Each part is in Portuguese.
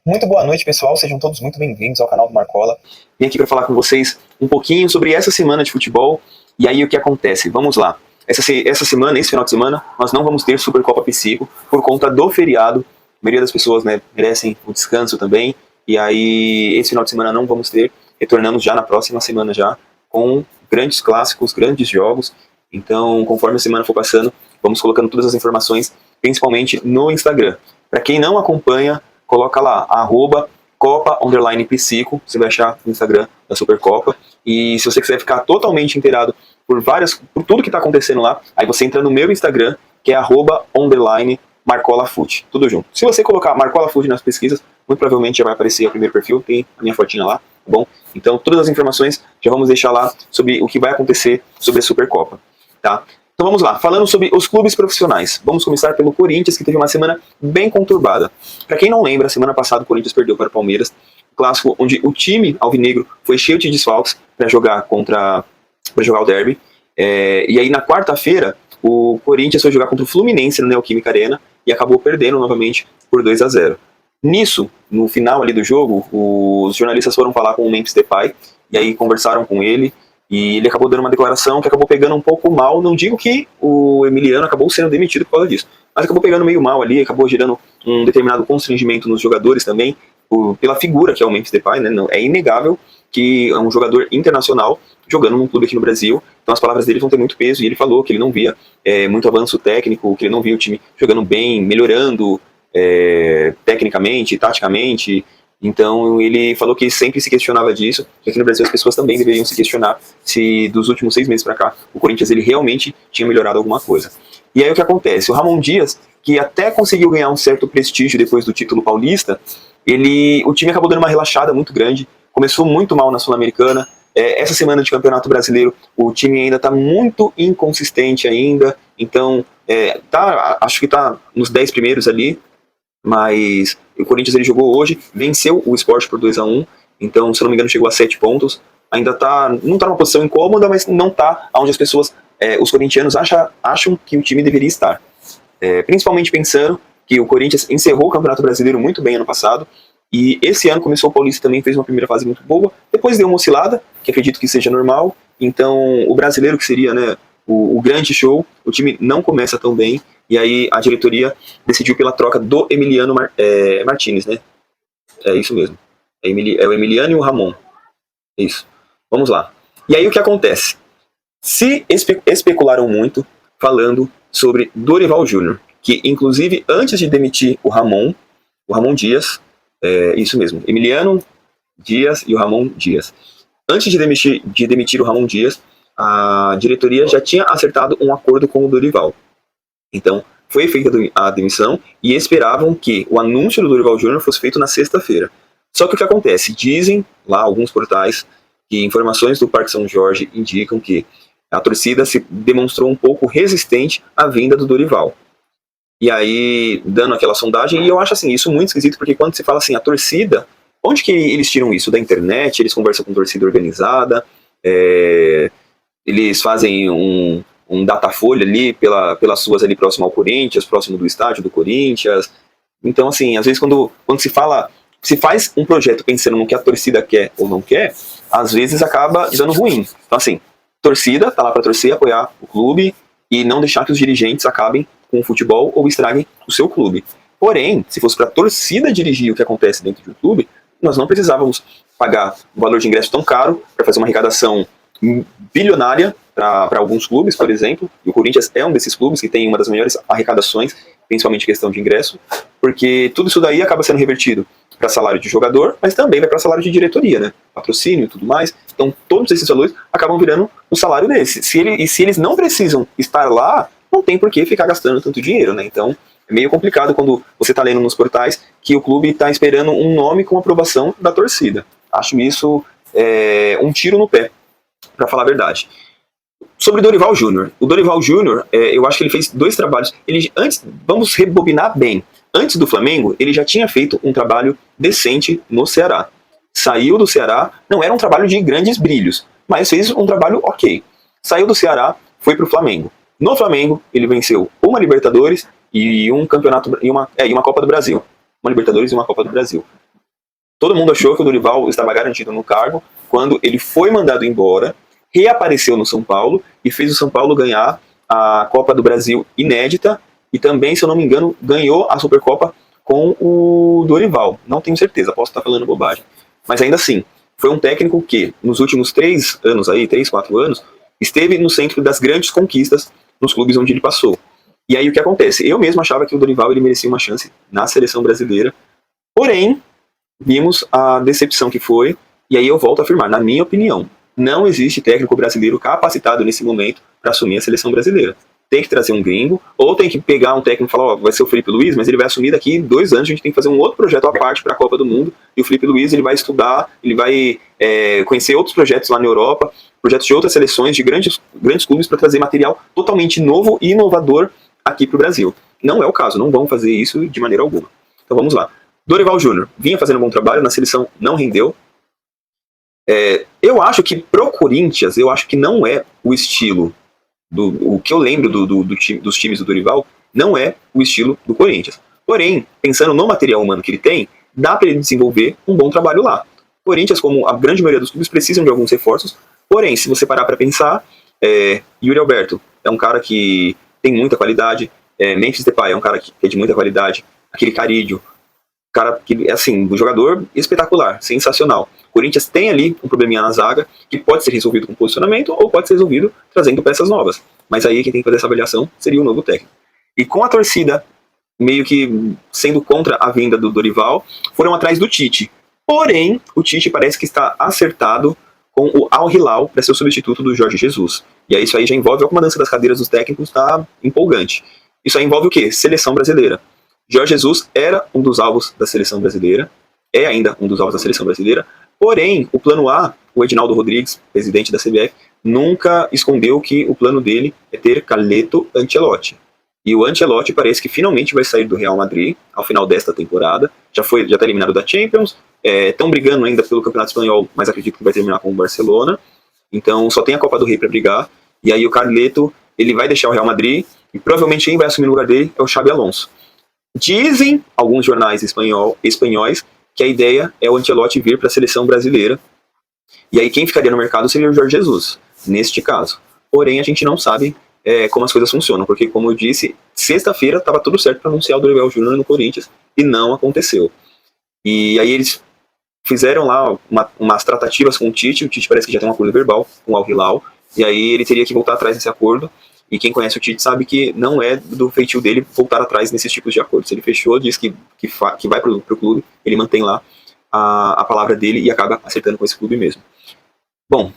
Muito boa noite, pessoal. Sejam todos muito bem-vindos ao canal do Marcola. Vim aqui para falar com vocês um pouquinho sobre essa semana de futebol. E aí o que acontece? Vamos lá. Essa semana, esse final de semana, nós não vamos ter Supercopa Psico por conta do feriado. A maioria das pessoas, né, merecem o descanso também. E aí esse final de semana não vamos ter. Retornamos já na próxima semana já com grandes clássicos, grandes jogos. Então, conforme a semana for passando, vamos colocando todas as informações, principalmente no Instagram. Para quem não acompanha, coloca lá, @Copa_Psico, você vai achar no Instagram da Supercopa. E se você quiser ficar totalmente inteirado por tudo que está acontecendo lá, aí você entra no meu Instagram, que é @Marcolafute, tudo junto. Se você colocar Marcolafute nas pesquisas, muito provavelmente já vai aparecer o primeiro perfil, tem a minha fotinha lá, tá bom? Então todas as informações já vamos deixar lá sobre o que vai acontecer sobre a Supercopa, tá? Então vamos lá, falando sobre os clubes profissionais. Vamos começar pelo Corinthians, que teve uma semana bem conturbada. Para quem não lembra, semana passada o Corinthians perdeu para o Palmeiras, clássico onde o time alvinegro foi cheio de desfalques para jogar o derby. E aí na quarta-feira o Corinthians foi jogar contra o Fluminense no Neoquímica Arena e acabou perdendo novamente por 2-0. Nisso, no final ali do jogo, os jornalistas foram falar com o Memphis Depay e aí conversaram com ele. E ele acabou dando uma declaração que acabou pegando um pouco mal. Não digo que o Emiliano acabou sendo demitido por causa disso, mas acabou pegando meio mal ali, acabou gerando um determinado constrangimento nos jogadores também, pela figura que é o Memphis Depay, né? Não, é inegável que é um jogador internacional jogando num clube aqui no Brasil, então as palavras dele vão ter muito peso, e ele falou que ele não via muito avanço técnico, que ele não via o time jogando bem, melhorando tecnicamente, taticamente. Então ele falou que sempre se questionava disso, que aqui no Brasil as pessoas também deveriam se questionar se dos últimos 6 meses para cá o Corinthians ele realmente tinha melhorado alguma coisa. E aí o que acontece? O Ramon Dias, que até conseguiu ganhar um certo prestígio depois do título paulista, o time acabou dando uma relaxada muito grande, começou muito mal na Sul-Americana. Essa semana de Campeonato Brasileiro o time ainda está muito inconsistente ainda, então acho que está nos 10 primeiros ali, mas o Corinthians ele jogou hoje, venceu o Sport por 2-1, então, se eu não me engano, chegou a 7 pontos. Ainda não está numa posição incômoda, mas não está onde as pessoas, os corintianos, acham que o time deveria estar. Principalmente pensando que o Corinthians encerrou o Campeonato Brasileiro muito bem ano passado, e esse ano começou o Paulista também, fez uma primeira fase muito boa, depois deu uma oscilada, que acredito que seja normal. Então, o brasileiro, que seria, né, o grande show, o time não começa tão bem, e aí a diretoria decidiu pela troca do Emiliano Martinez, né? É isso mesmo. É o Emiliano e o Ramon. Isso. Vamos lá. E aí o que acontece? Se especularam muito falando sobre Dorival Júnior, que inclusive antes de demitir o Ramon Dias, isso mesmo, Emiliano Dias e o Ramon Dias. Antes de demitir o Ramon Dias, a diretoria já tinha acertado um acordo com o Dorival. Então, foi feita a demissão e esperavam que o anúncio do Dorival Júnior fosse feito na sexta-feira. Só que o que acontece? Dizem lá alguns portais que informações do Parque São Jorge indicam que a torcida se demonstrou um pouco resistente à vinda do Dorival. E aí, dando aquela sondagem, e eu acho assim, isso muito esquisito, porque quando se fala assim, a torcida, onde que eles tiram isso? Da internet? Eles conversam com torcida organizada? Eles fazem um datafolha ali pelas ruas ali próximo ao Corinthians, próximo do estádio do Corinthians. Então, assim, às vezes quando se faz um projeto pensando no que a torcida quer ou não quer, às vezes acaba dando ruim. Então, assim, torcida tá lá para torcer, apoiar o clube e não deixar que os dirigentes acabem com o futebol ou estraguem o seu clube. Porém, se fosse para a torcida dirigir o que acontece dentro de um clube, nós não precisávamos pagar um valor de ingresso tão caro para fazer uma arrecadação bilionária para alguns clubes, por exemplo, e o Corinthians é um desses clubes que tem uma das maiores arrecadações, principalmente questão de ingresso, porque tudo isso daí acaba sendo revertido para salário de jogador, mas também vai para salário de diretoria, né? Patrocínio e tudo mais. Então, todos esses valores acabam virando o salário deles. Se eles não precisam estar lá, não tem por que ficar gastando tanto dinheiro, né? Então, é meio complicado quando você está lendo nos portais que o clube está esperando um nome com aprovação da torcida. Acho isso um tiro no pé, para falar a verdade. Sobre o Dorival Júnior. O Dorival Júnior, eu acho que ele fez 2 trabalhos. Vamos rebobinar bem. Antes do Flamengo, ele já tinha feito um trabalho decente no Ceará. Saiu do Ceará, não era um trabalho de grandes brilhos, mas fez um trabalho ok. Saiu do Ceará, foi para o Flamengo. No Flamengo, ele venceu uma Libertadores e um campeonato e uma Copa do Brasil. Uma Libertadores e uma Copa do Brasil. Todo mundo achou que o Dorival estava garantido no cargo quando ele foi mandado embora, reapareceu no São Paulo e fez o São Paulo ganhar a Copa do Brasil inédita e também, se eu não me engano, ganhou a Supercopa com o Dorival. Não tenho certeza, posso estar falando bobagem. Mas ainda assim, foi um técnico que, nos últimos 3 anos aí, 3, 4 anos, esteve no centro das grandes conquistas nos clubes onde ele passou. E aí o que acontece? Eu mesmo achava que o Dorival ele merecia uma chance na seleção brasileira, porém, vimos a decepção que foi, e aí eu volto a afirmar, na minha opinião, não existe técnico brasileiro capacitado nesse momento para assumir a seleção brasileira. Tem que trazer um gringo, ou tem que pegar um técnico e falar, ó, vai ser o Felipe Luiz, mas ele vai assumir daqui 2 anos, a gente tem que fazer um outro projeto à parte para a Copa do Mundo, e o Felipe Luiz ele vai estudar, ele vai conhecer outros projetos lá na Europa, projetos de outras seleções, de grandes clubes, para trazer material totalmente novo e inovador aqui para o Brasil. Não é o caso, não vão fazer isso de maneira alguma. Então vamos lá. Dorival Júnior vinha fazendo um bom trabalho, na seleção não rendeu. Eu acho que pro Corinthians, eu acho que não é o estilo, o que eu lembro dos times do Dorival, não é o estilo do Corinthians. Porém, pensando no material humano que ele tem, dá para ele desenvolver um bom trabalho lá. O Corinthians, como a grande maioria dos clubes, precisam de alguns reforços, porém, se você parar para pensar, Yuri Alberto é um cara que tem muita qualidade, Memphis Depay é um cara que é de muita qualidade, aquele Carídio, cara que é assim, um jogador espetacular, sensacional. O Corinthians tem ali um probleminha na zaga que pode ser resolvido com posicionamento ou pode ser resolvido trazendo peças novas. Mas aí quem tem que fazer essa avaliação seria o novo técnico. E com a torcida meio que sendo contra a vinda do Dorival, foram atrás do Tite. Porém, o Tite parece que está acertado com o Al Hilal para ser o substituto do Jorge Jesus. E aí isso aí já envolve a mudança das cadeiras dos técnicos, tá empolgante. Isso aí envolve o quê? Seleção brasileira. Jorge Jesus era um dos alvos da seleção brasileira, é ainda um dos alvos da seleção brasileira, porém, o plano A, o Edinaldo Rodrigues, presidente da CBF, nunca escondeu que o plano dele é ter Carleto Ancelotti. E o Ancelotti parece que finalmente vai sair do Real Madrid ao final desta temporada, já está eliminado da Champions, estão brigando ainda pelo Campeonato Espanhol, mas acredito que vai terminar com o Barcelona, então só tem a Copa do Rei para brigar, e aí o Carleto ele vai deixar o Real Madrid, e provavelmente quem vai assumir o lugar dele é o Xabi Alonso. Dizem alguns jornais espanhóis que a ideia é o Ancelotti vir para a seleção brasileira. E aí quem ficaria no mercado seria o Jorge Jesus, neste caso. Porém, a gente não sabe como as coisas funcionam, porque, como eu disse, sexta-feira estava tudo certo para anunciar o Dorival Júnior no Corinthians, e não aconteceu. E aí eles fizeram lá umas tratativas com o Tite parece que já tem um acordo verbal com o Al Hilal, e aí ele teria que voltar atrás desse acordo. E quem conhece o Tite sabe que não é do feitio dele voltar atrás nesses tipos de acordos. Ele fechou, diz que vai para o clube, ele mantém lá a palavra dele e acaba acertando com esse clube mesmo. Bom,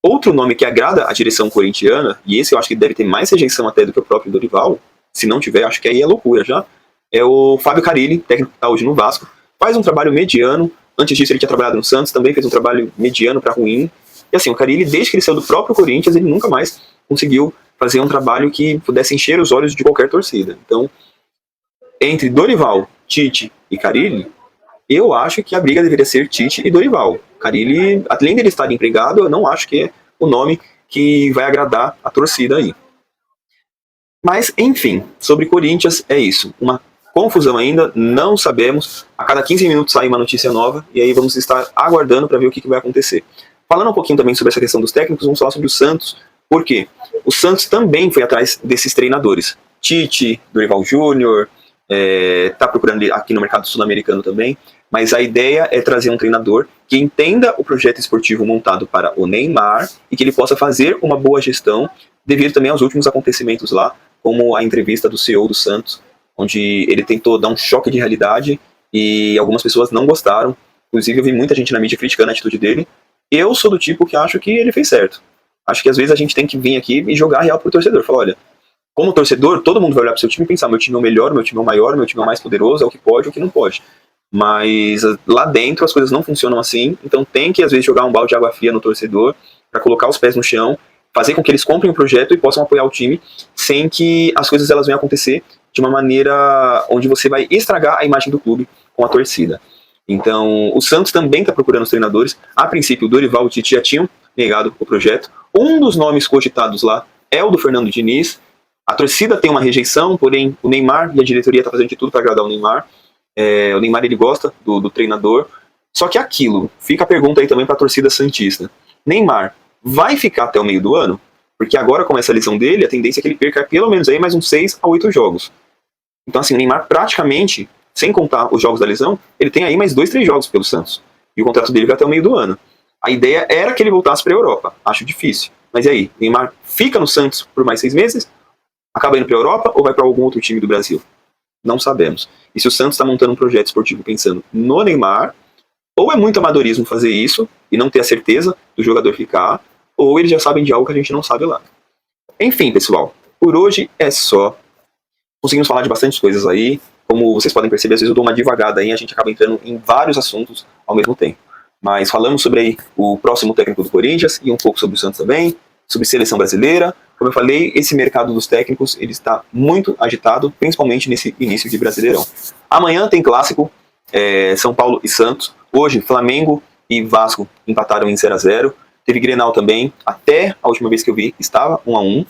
outro nome que agrada a direção corintiana, e esse eu acho que deve ter mais rejeição até do que o próprio Dorival, se não tiver, acho que aí é loucura já, é o Fábio Carille, técnico que está hoje no Vasco. Faz um trabalho mediano, antes disso ele tinha trabalhado no Santos, também fez um trabalho mediano para ruim. E assim, o Carille, desde que ele saiu do próprio Corinthians, ele nunca mais conseguiu fazer um trabalho que pudesse encher os olhos de qualquer torcida. Então, entre Dorival, Tite e Carille, eu acho que a briga deveria ser Tite e Dorival. Carille, além dele estar empregado, eu não acho que é o nome que vai agradar a torcida aí. Mas, enfim, sobre Corinthians é isso. Uma confusão ainda, não sabemos. A cada 15 minutos sai uma notícia nova, e aí vamos estar aguardando para ver o que vai acontecer. Falando um pouquinho também sobre essa questão dos técnicos, vamos falar sobre o Santos. Por quê? O Santos também foi atrás desses treinadores. Tite, Dorival Júnior, está procurando aqui no mercado sul-americano também, mas a ideia é trazer um treinador que entenda o projeto esportivo montado para o Neymar e que ele possa fazer uma boa gestão devido também aos últimos acontecimentos lá, como a entrevista do CEO do Santos, onde ele tentou dar um choque de realidade e algumas pessoas não gostaram. Inclusive eu vi muita gente na mídia criticando a atitude dele. Eu sou do tipo que acho que ele fez certo. Acho que às vezes a gente tem que vir aqui e jogar real pro torcedor. Falar, olha, como torcedor, todo mundo vai olhar pro seu time e pensar, meu time é o melhor, meu time é o maior, meu time é o mais poderoso, é o que pode, é o que não pode. Mas lá dentro as coisas não funcionam assim, então tem que às vezes jogar um balde de água fria no torcedor para colocar os pés no chão, fazer com que eles comprem o projeto e possam apoiar o time, sem que as coisas elas venham acontecer de uma maneira onde você vai estragar a imagem do clube com a torcida. Então, o Santos também está procurando os treinadores. A princípio, o Dorival e o Tite já tinham negado o projeto. Um dos nomes cogitados lá é o do Fernando Diniz. A torcida tem uma rejeição, porém o Neymar e a diretoria estão fazendo de tudo para agradar o Neymar. O Neymar ele gosta do treinador. Só que aquilo, fica a pergunta aí também para a torcida santista. Neymar vai ficar até o meio do ano? Porque agora começa a lesão dele, a tendência é que ele perca pelo menos aí mais uns 6 a 8 jogos. Então assim, o Neymar praticamente, sem contar os jogos da lesão, ele tem aí mais 2, 3 jogos pelo Santos. E o contrato dele vai até o meio do ano. A ideia era que ele voltasse para a Europa. Acho difícil. Mas e aí? Neymar fica no Santos por mais 6 meses? Acaba indo para a Europa ou vai para algum outro time do Brasil? Não sabemos. E se o Santos está montando um projeto esportivo pensando no Neymar, ou é muito amadorismo fazer isso e não ter a certeza do jogador ficar, ou eles já sabem de algo que a gente não sabe lá. Enfim, pessoal, por hoje é só. Conseguimos falar de bastante coisas aí. Como vocês podem perceber, às vezes eu dou uma devagada aí, a gente acaba entrando em vários assuntos ao mesmo tempo. Mas falamos sobre aí o próximo técnico do Corinthians e um pouco sobre o Santos também, sobre seleção brasileira. Como eu falei, esse mercado dos técnicos ele está muito agitado, principalmente nesse início de Brasileirão. Amanhã tem clássico, São Paulo e Santos. Hoje, Flamengo e Vasco empataram em 0-0. Teve Grenal também, até a última vez que eu vi, estava 1-1.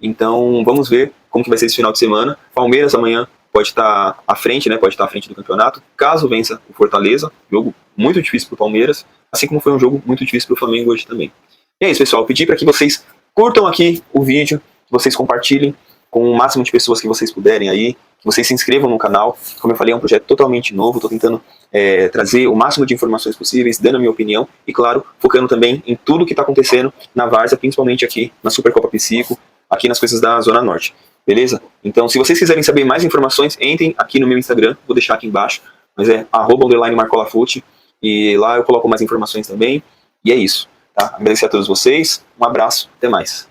Então, vamos ver como que vai ser esse final de semana. Palmeiras amanhã pode estar à frente, né? Pode estar à frente do campeonato, caso vença o Fortaleza. Jogo muito difícil para o Palmeiras, assim como foi um jogo muito difícil para o Flamengo hoje também. E é isso, pessoal. Pedi para que vocês curtam aqui o vídeo, que vocês compartilhem com o máximo de pessoas que vocês puderem aí, que vocês se inscrevam no canal. Como eu falei, é um projeto totalmente novo, estou tentando trazer o máximo de informações possíveis, dando a minha opinião e, claro, focando também em tudo que está acontecendo na Várzea, principalmente aqui na Supercopa Psico, aqui nas coisas da Zona Norte, beleza? Então, se vocês quiserem saber mais informações, entrem aqui no meu Instagram, vou deixar aqui embaixo, mas é @_marcolafute, e lá eu coloco mais informações também, e é isso, tá? Agradecer a todos vocês, um abraço, até mais.